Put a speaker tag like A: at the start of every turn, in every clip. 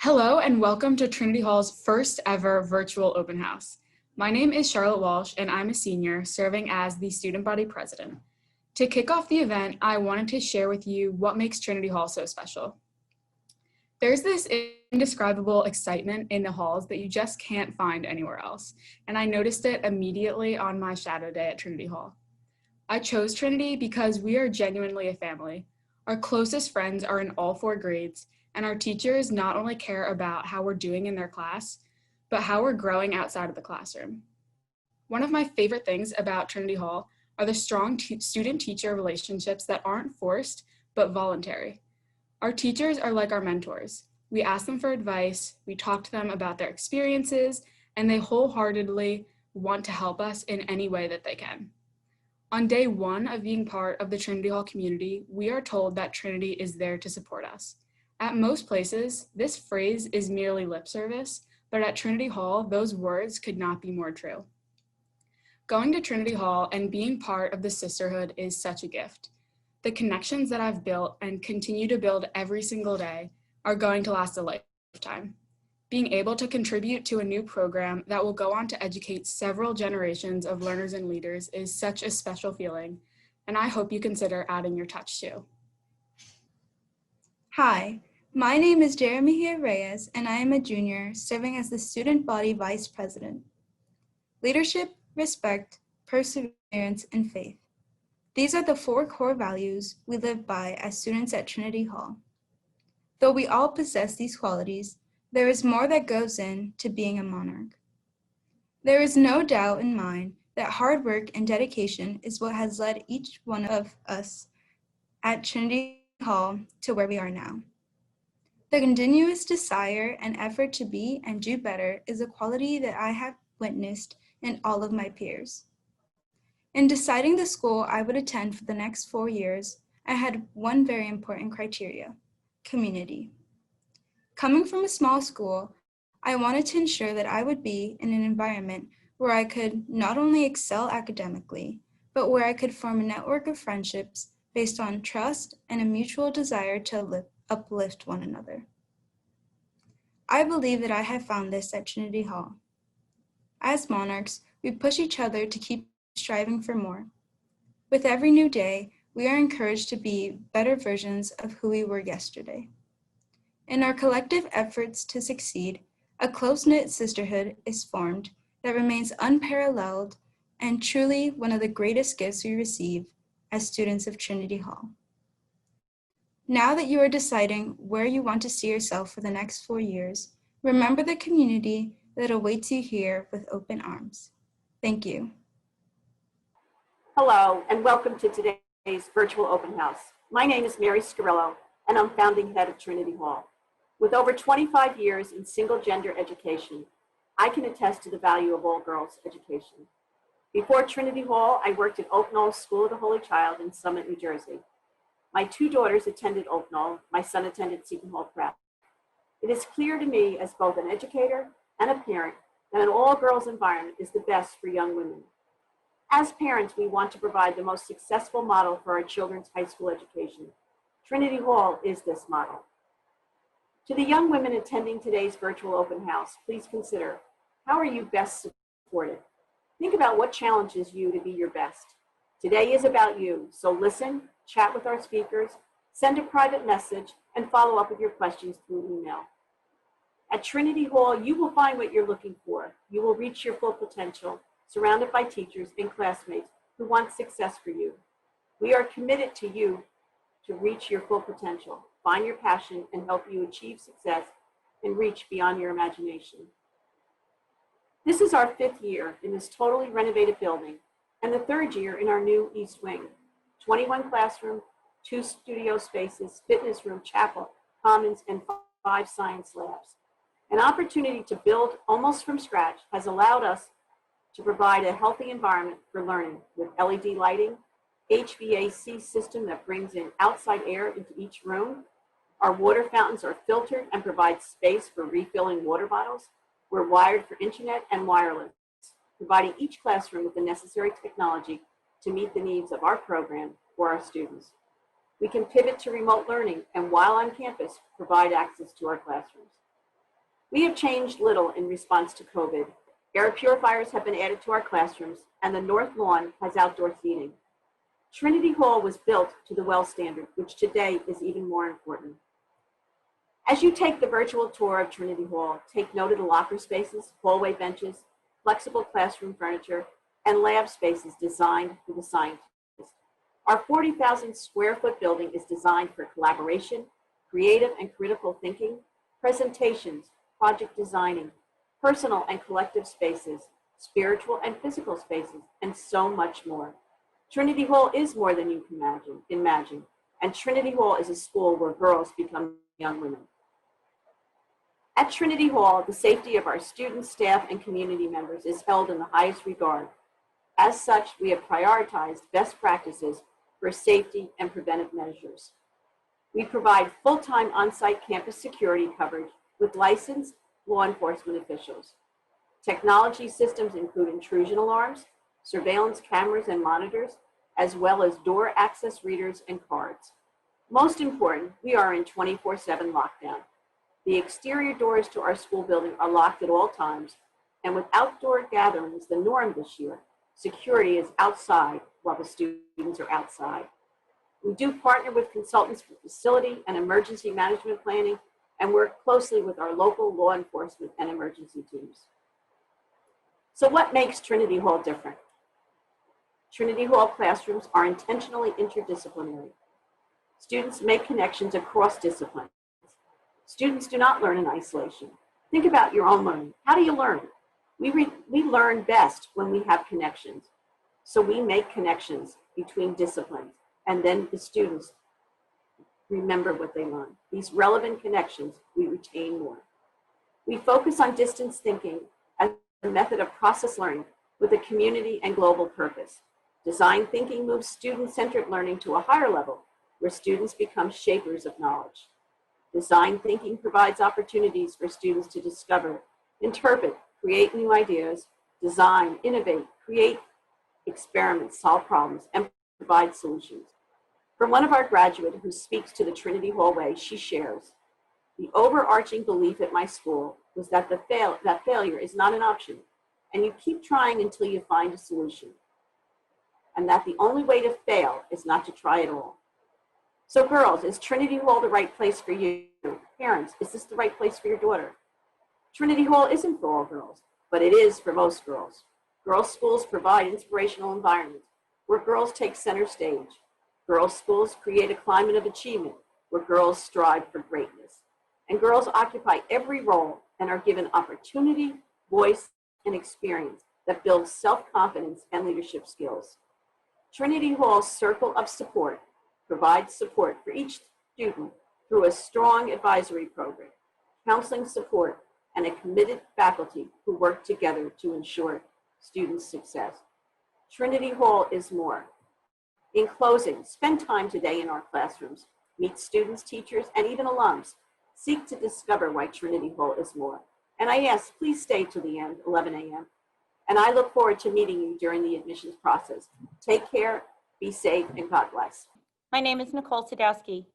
A: Hello and welcome to Trinity Hall's first ever virtual open house. My name is Charlotte Walsh and I'm a senior serving as the student body president. To kick off the event, I wanted to share with you what makes Trinity Hall so special. There's this indescribable excitement in the halls that you just can't find anywhere else, and I noticed it immediately on my shadow day at Trinity Hall. I chose Trinity because we are genuinely a family. Our closest friends are in all 4 grades, and our teachers not only care about how we're doing in their class, but how we're growing outside of the classroom. One of my favorite things about Trinity Hall are the strong student-teacher relationships that aren't forced, but voluntary. Our teachers are like our mentors. We ask them for advice, we talk to them about their experiences, and they wholeheartedly want to help us in any way that they can. On day 1 of being part of the Trinity Hall community, we are told that Trinity is there to support us. At most places, this phrase is merely lip service, but at Trinity Hall, those words could not be more true. Going to Trinity Hall and being part of the sisterhood is such a gift. The connections that I've built and continue to build every single day are going to last a lifetime. Being able to contribute to a new program that will go on to educate several generations of learners and leaders is such a special feeling, and I hope you consider adding your touch too.
B: Hi, my name is Reyes, and I am a junior serving as the Student Body Vice President. Leadership, respect, perseverance, and faith. These are the 4 core values we live by as students at Trinity Hall. Though we all possess these qualities, there is more that goes into being a monarch. There is no doubt in mine that hard work and dedication is what has led each one of us at Trinity Hall to where we are now. The continuous desire and effort to be and do better is a quality that I have witnessed in all of my peers. In deciding the school I would attend for the next 4 years, I had one very important criteria: community. Coming from a small school, I wanted to ensure that I would be in an environment where I could not only excel academically, but where I could form a network of friendships based on trust and a mutual desire to uplift one another. I believe that I have found this at Trinity Hall. As monarchs, we push each other to keep striving for more. With every new day, we are encouraged to be better versions of who we were yesterday. In our collective efforts to succeed, a close-knit sisterhood is formed that remains unparalleled and truly one of the greatest gifts we receive as students of Trinity Hall. Now that you are deciding where you want to see yourself for the next 4 years, remember the community that awaits you here with open arms. Thank you.
C: Hello, and welcome to today's virtual open house. My name is Mary Scarillo, and I'm founding head of Trinity Hall. With over 25 years in single-gender education, I can attest to the value of all girls' education. Before Trinity Hall, I worked at Oak Knoll School of the Holy Child in Summit, New Jersey. My 2 daughters attended Oak Knoll. My son attended Seton Hall Prep. It is clear to me as both an educator and a parent that an all-girls environment is the best for young women. As parents, we want to provide the most successful model for our children's high school education. Trinity Hall is this model. To the young women attending today's virtual open house, please consider, how are you best supported? Think about what challenges you to be your best. Today is about you, so listen, chat with our speakers, send a private message, and follow up with your questions through email. At Trinity Hall, you will find what you're looking for. You will reach your full potential, surrounded by teachers and classmates who want success for you. We are committed to you to reach your full potential, find your passion, and help you achieve success and reach beyond your imagination. This is our 5th year in this totally renovated building and the 3rd year in our new East Wing. 21 classrooms, 2 studio spaces, fitness room, chapel, commons, and 5 science labs. An opportunity to build almost from scratch has allowed us to provide a healthy environment for learning with LED lighting, HVAC system that brings in outside air into each room. Our water fountains are filtered and provide space for refilling water bottles. We're wired for internet and wireless, providing each classroom with the necessary technology to meet the needs of our program for our students. We can pivot to remote learning and while on campus, provide access to our classrooms. We have changed little in response to COVID. Air purifiers have been added to our classrooms, and the North Lawn has outdoor seating. Trinity Hall was built to the WELL standard, which today is even more important. As you take the virtual tour of Trinity Hall, take note of the locker spaces, hallway benches, flexible classroom furniture, and lab spaces designed for the scientists. Our 40,000 square foot building is designed for collaboration, creative and critical thinking, presentations, project designing, personal and collective spaces, spiritual and physical spaces, and so much more. Trinity Hall is more than you can imagine, and Trinity Hall is a school where girls become young women. At Trinity Hall, the safety of our students, staff, and community members is held in the highest regard. As such, we have prioritized best practices for safety and preventive measures. We provide full-time on-site campus security coverage with licensed law enforcement officials. Technology systems include intrusion alarms, surveillance cameras and monitors, as well as door access readers and cards. Most important, we are in 24/7 lockdown. The exterior doors to our school building are locked at all times, and with outdoor gatherings the norm this year, security is outside while the students are outside. We do partner with consultants for facility and emergency management planning and work closely with our local law enforcement and emergency teams. So what makes Trinity Hall different? Trinity Hall classrooms are intentionally interdisciplinary. Students make connections across disciplines. Students do not learn in isolation. Think about your own learning. How do you learn? We learn best when we have connections. So we make connections between disciplines, and then the students remember what they learn. These relevant connections we retain more. We focus on distance thinking as a method of process learning with a community and global purpose. Design thinking moves student-centered learning to a higher level where students become shapers of knowledge. Design thinking provides opportunities for students to discover, interpret, create new ideas, design, innovate, create, experiment, solve problems, and provide solutions. From one of our graduates who speaks to the Trinity Hall way, she shares, "The overarching belief at my school was that that failure is not an option, and you keep trying until you find a solution, and that the only way to fail is not to try at all." So girls, is Trinity Hall the right place for you? Parents, is this the right place for your daughter? Trinity Hall isn't for all girls, but it is for most girls. Girls' schools provide inspirational environments where girls take center stage. Girls' schools create a climate of achievement where girls strive for greatness. And girls occupy every role and are given opportunity, voice, and experience that builds self-confidence and leadership skills. Trinity Hall's Circle of Support provides support for each student through a strong advisory program, counseling support, and a committed faculty who work together to ensure students' success. Trinity Hall is more. In closing, spend time today in our classrooms. Meet students, teachers, and even alums. Seek to discover why Trinity Hall is more. And I ask, please stay to the end, 11 a.m. And I look forward to meeting you during the admissions process. Take care, be safe, and God bless.
D: My name is Nicole Sadowsky.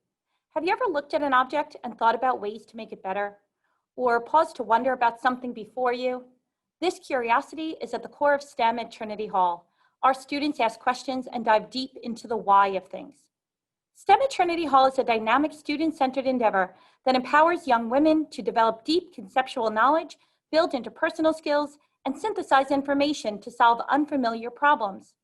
D: Have you ever looked at an object and thought about ways to make it better? Or paused to wonder about something before you? This curiosity is at the core of STEM at Trinity Hall. Our students ask questions and dive deep into the why of things. STEM at Trinity Hall is a dynamic student-centered endeavor that empowers young women to develop deep conceptual knowledge, build interpersonal skills, and synthesize information to solve unfamiliar problems.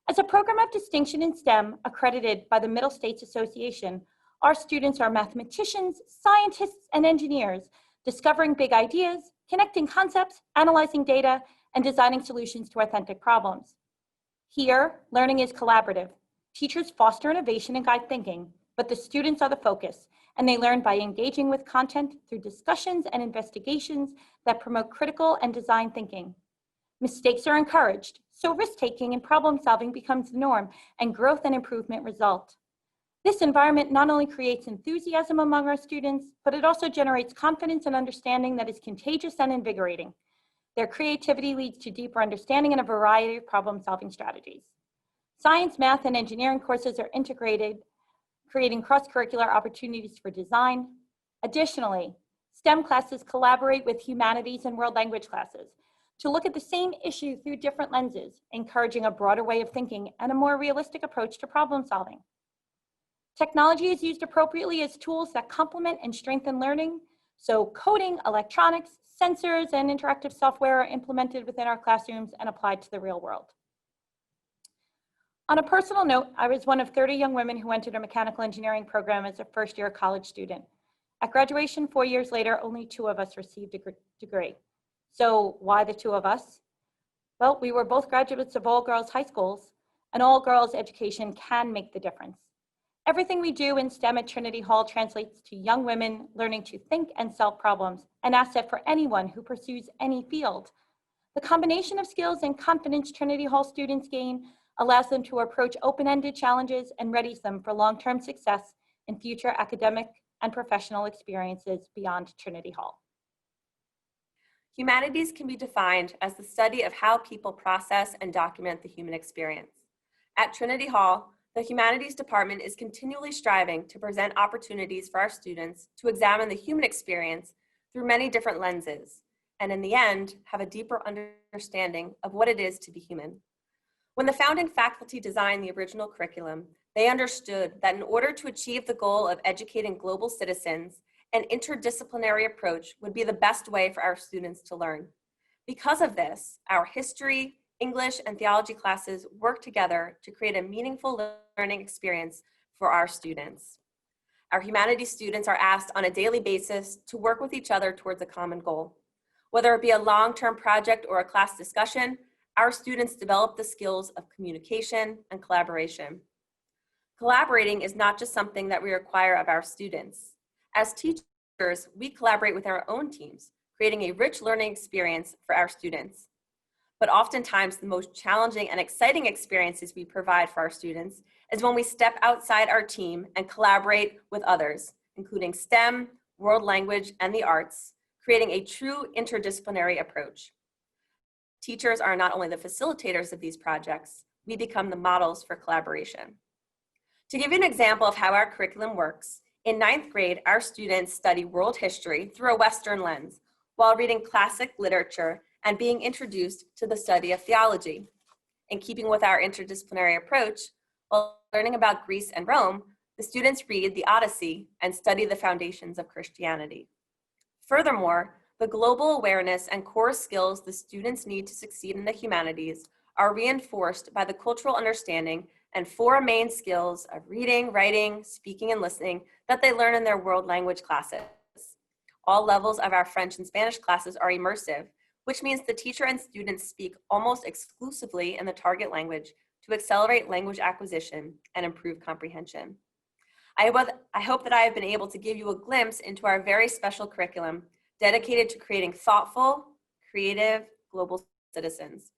D: As a program of distinction in STEM accredited by the Middle States Association, our students are mathematicians, scientists, and engineers, discovering big ideas, connecting concepts, analyzing data, and designing solutions to authentic problems. Here, learning is collaborative. Teachers foster innovation and guide thinking, but the students are the focus, and they learn by engaging with content through discussions and investigations that promote critical and design thinking. Mistakes are encouraged, so risk-taking and problem-solving becomes the norm, and growth and improvement result. This environment not only creates enthusiasm among our students, but it also generates confidence and understanding that is contagious and invigorating. Their creativity leads to deeper understanding and a variety of problem-solving strategies. Science, math, and engineering courses are integrated, creating cross-curricular opportunities for design. Additionally, STEM classes collaborate with humanities and world language classes to look at the same issue through different lenses, encouraging a broader way of thinking and a more realistic approach to problem solving. Technology is used appropriately as tools that complement and strengthen learning. So coding, electronics, sensors, and interactive software are implemented within our classrooms and applied to the real world. On a personal note, I was one of 30 young women who entered a mechanical engineering program as a first-year college student. At graduation 4 years later, only 2 of us received a degree. So why the 2 of us? Well, we were both graduates of all-girls high schools, and all-girls education can make the difference. Everything we do in STEM at Trinity Hall translates to young women learning to think and solve problems, an asset for anyone who pursues any field. The combination of skills and confidence Trinity Hall students gain allows them to approach open-ended challenges and readies them for long-term success in future academic and professional experiences beyond Trinity Hall.
E: Humanities can be defined as the study of how people process and document the human experience. At Trinity Hall, the Humanities Department is continually striving to present opportunities for our students to examine the human experience through many different lenses, and in the end, have a deeper understanding of what it is to be human. When the founding faculty designed the original curriculum, they understood that in order to achieve the goal of educating global citizens, an interdisciplinary approach would be the best way for our students to learn. Because of this, our history, English, and theology classes work together to create a meaningful learning experience for our students. Our humanities students are asked on a daily basis to work with each other towards a common goal. Whether it be a long-term project or a class discussion, our students develop the skills of communication and collaboration. Collaborating is not just something that we require of our students. As teachers, we collaborate with our own teams, creating a rich learning experience for our students. But oftentimes, the most challenging and exciting experiences we provide for our students is when we step outside our team and collaborate with others, including STEM, world language, and the arts, creating a true interdisciplinary approach. Teachers are not only the facilitators of these projects, we become the models for collaboration. To give you an example of how our curriculum works, in 9th grade, our students study world history through a Western lens while reading classic literature and being introduced to the study of theology. In keeping with our interdisciplinary approach, while learning about Greece and Rome, the students read the Odyssey and study the foundations of Christianity. Furthermore, the global awareness and core skills the students need to succeed in the humanities are reinforced by the cultural understanding and 4 main skills of reading, writing, speaking, and listening that they learn in their world language classes. All levels of our French and Spanish classes are immersive, which means the teacher and students speak almost exclusively in the target language to accelerate language acquisition and improve comprehension. I hope that I have been able to give you a glimpse into our very special curriculum dedicated to creating thoughtful, creative, global citizens.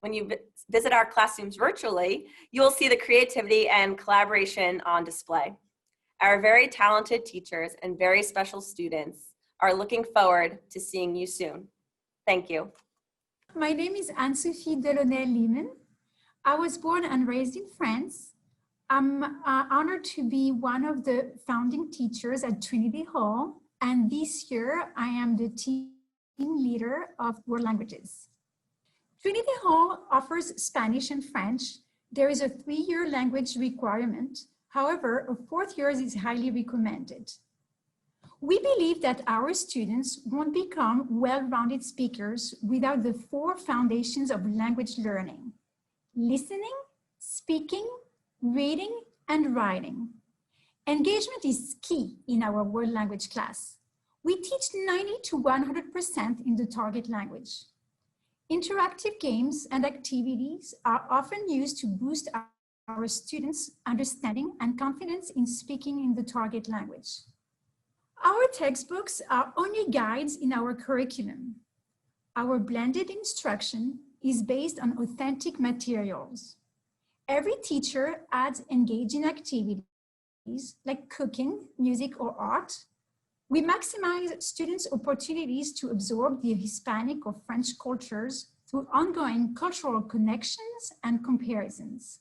E: When you visit our classrooms virtually, you will see the creativity and collaboration on display. Our very talented teachers and very special students are looking forward to seeing you soon. Thank you.
F: My name is Anne-Sophie Delaunay-Lehman. I was born and raised in France. I'm honored to be one of the founding teachers at Trinity Hall, and this year I am the team leader of World Languages. Trinity Hall offers Spanish and French. There is a 3-year language requirement. However, a 4th year is highly recommended. We believe that our students won't become well-rounded speakers without the 4 foundations of language learning: listening, speaking, reading, and writing. Engagement is key in our world language class. We teach 90 to 100% in the target language. Interactive games and activities are often used to boost our students' understanding and confidence in speaking in the target language. Our textbooks are only guides in our curriculum. Our blended instruction is based on authentic materials. Every teacher adds engaging activities like cooking, music, or art. We maximize students' opportunities to absorb the Hispanic or French cultures through ongoing cultural connections and comparisons.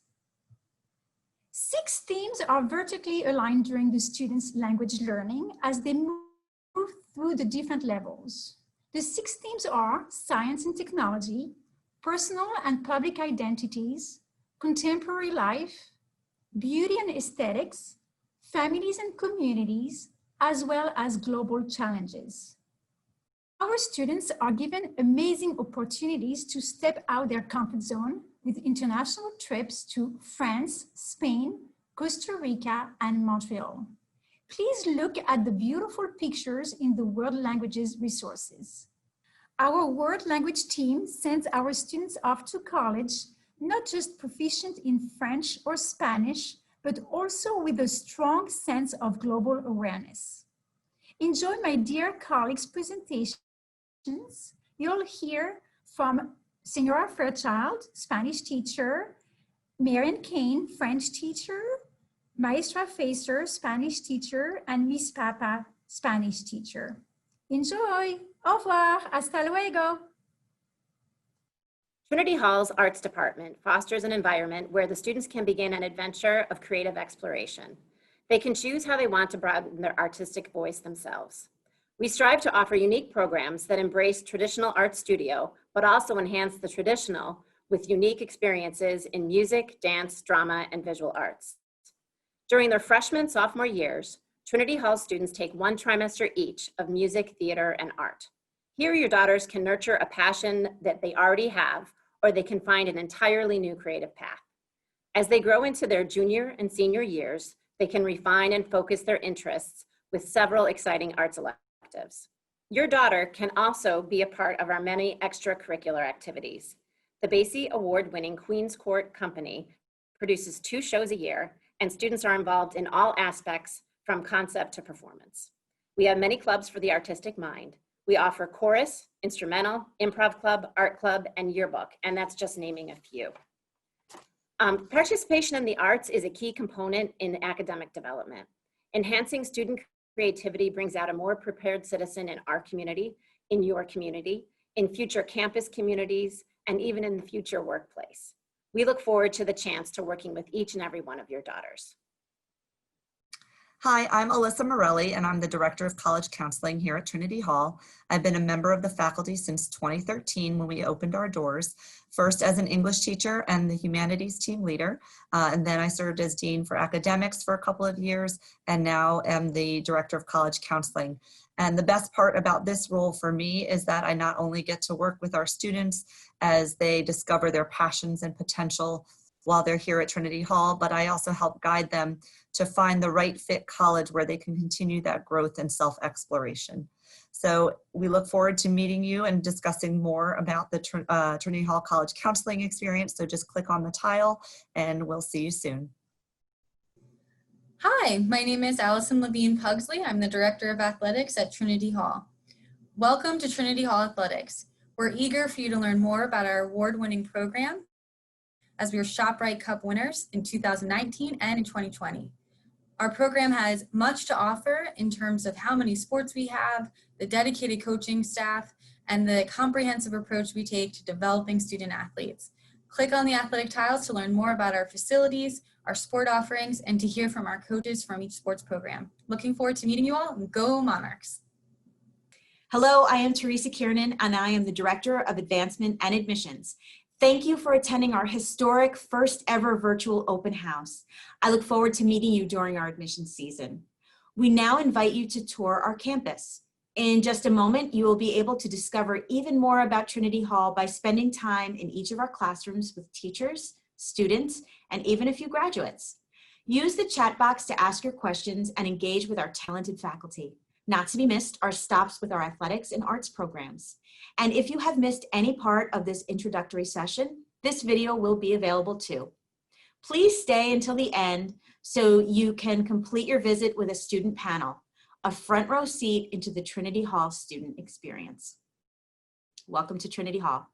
F: 6 themes are vertically aligned during the students' language learning as they move through the different levels. The 6 themes are science and technology, personal and public identities, contemporary life, beauty and aesthetics, families and communities, as well as global challenges. Our students are given amazing opportunities to step out their comfort zone with international trips to France, Spain, Costa Rica, and Montreal. Please look at the beautiful pictures in the World Languages resources. Our World Language team sends our students off to college, not just proficient in French or Spanish, but also with a strong sense of global awareness. Enjoy my dear colleagues' presentations. You'll hear from Senora Fairchild, Spanish teacher, Marian Kane, French teacher, Maestra Facer, Spanish teacher, and Miss Papa, Spanish teacher. Enjoy. Au revoir. Hasta luego.
G: Trinity Hall's Arts Department fosters an environment where the students can begin an adventure of creative exploration. They can choose how they want to broaden their artistic voice themselves. We strive to offer unique programs that embrace traditional art studio, but also enhance the traditional with unique experiences in music, dance, drama, and visual arts. During their freshman, sophomore years, Trinity Hall students take 1 trimester each of music, theater, and art. Here, your daughters can nurture a passion that they already have, or they can find an entirely new creative path. As they grow into their junior and senior years, they can refine and focus their interests with several exciting arts electives. Your daughter can also be a part of our many extracurricular activities. The Basie Award-winning Queen's Court Company produces 2 shows a year, and students are involved in all aspects from concept to performance. We have many clubs for the artistic mind. We offer chorus, instrumental, improv club, art club, and yearbook, and that's just naming a few. Participation in the arts is a key component in academic development. Enhancing student creativity brings out a more prepared citizen in our community, in your community, in future campus communities, and even in the future workplace. We look forward to the chance to working with each and every one of your daughters.
H: Hi, I'm Alyssa Morelli, and I'm the Director of College Counseling here at Trinity Hall. I've been a member of the faculty since 2013 when we opened our doors, first as an English teacher and the Humanities team leader, and then I served as Dean for Academics for a couple of years, and now am the Director of College Counseling. And the best part about this role for me is that I not only get to work with our students as they discover their passions and potential while they're here at Trinity Hall, but I also help guide them to find the right fit college where they can continue that growth and self-exploration. So we look forward to meeting you and discussing more about the Trinity Hall College Counseling experience. So just click on the tile and we'll see you soon.
I: Hi, my name is Allison Levine Pugsley. I'm the Director of Athletics at Trinity Hall. Welcome to Trinity Hall Athletics. We're eager for you to learn more about our award-winning program as we were ShopRite Cup winners in 2019 and in 2020. Our program has much to offer in terms of how many sports we have, the dedicated coaching staff, and the comprehensive approach we take to developing student athletes. Click on the athletic tiles to learn more about our facilities, our sport offerings, and to hear from our coaches from each sports program. Looking forward to meeting you all, and go Monarchs.
J: Hello, I am Teresa Kiernan, and I am the Director of Advancement and Admissions. Thank you for attending our historic first ever virtual open house. I look forward to meeting you during our admissions season. We now invite you to tour our campus. In just a moment, you will be able to discover even more about Trinity Hall by spending time in each of our classrooms with teachers, students, and even a few graduates. Use the chat box to ask your questions and engage with our talented faculty. Not to be missed are stops with our athletics and arts programs. And if you have missed any part of this introductory session, this video will be available too. Please stay until the end so you can complete your visit with a student panel, a front row seat into the Trinity Hall student experience. Welcome to Trinity Hall.